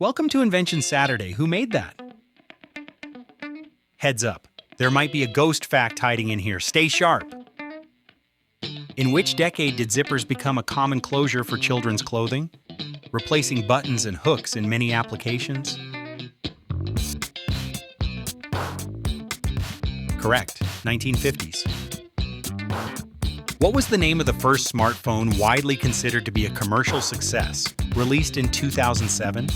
Welcome to Invention Saturday. Who made that? Heads up, there might be a ghost fact hiding in here. Stay sharp. In which decade did zippers become a common closure for children's clothing, replacing buttons and hooks in many applications? Correct, 1950s. What was the name of the first smartphone widely considered to be a commercial success, released in 2007?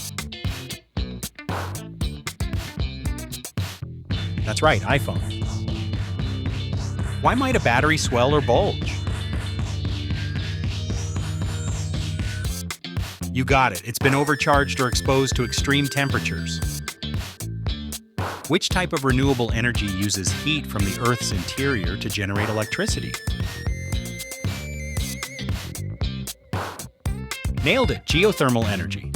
That's right, iPhone. Why might a battery swell or bulge? You got it. It's been overcharged or exposed to extreme temperatures. Which type of renewable energy uses heat from the Earth's interior to generate electricity? Nailed it, geothermal energy.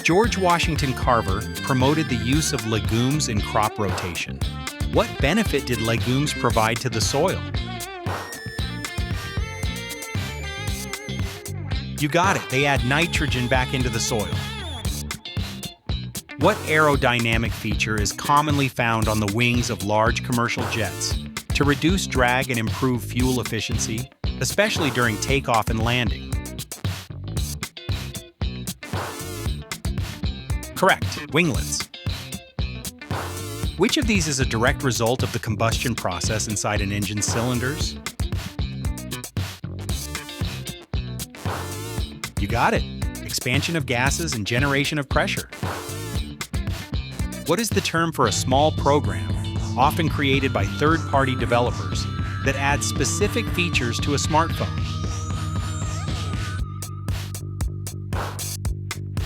George Washington Carver promoted the use of legumes in crop rotation. What benefit did legumes provide to the soil? You got it, they add nitrogen back into the soil. What aerodynamic feature is commonly found on the wings of large commercial jets to reduce drag and improve fuel efficiency, especially during takeoff and landing? Correct, winglets. Which of these is a direct result of the combustion process inside an engine's cylinders? You got it, expansion of gases and generation of pressure. What is the term for a small program, often created by third-party developers, that adds specific features to a smartphone?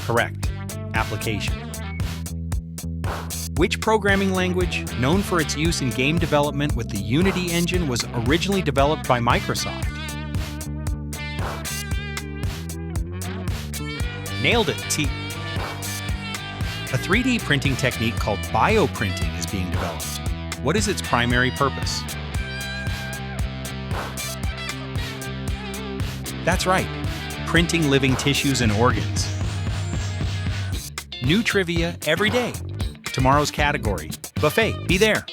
Correct. Application. Which programming language, known for its use in game development with the Unity engine, was originally developed by Microsoft? Nailed it, A 3D printing technique called bioprinting is being developed. What is its primary purpose? That's right, printing living tissues and organs. New trivia every day. Tomorrow's category, buffet, be there.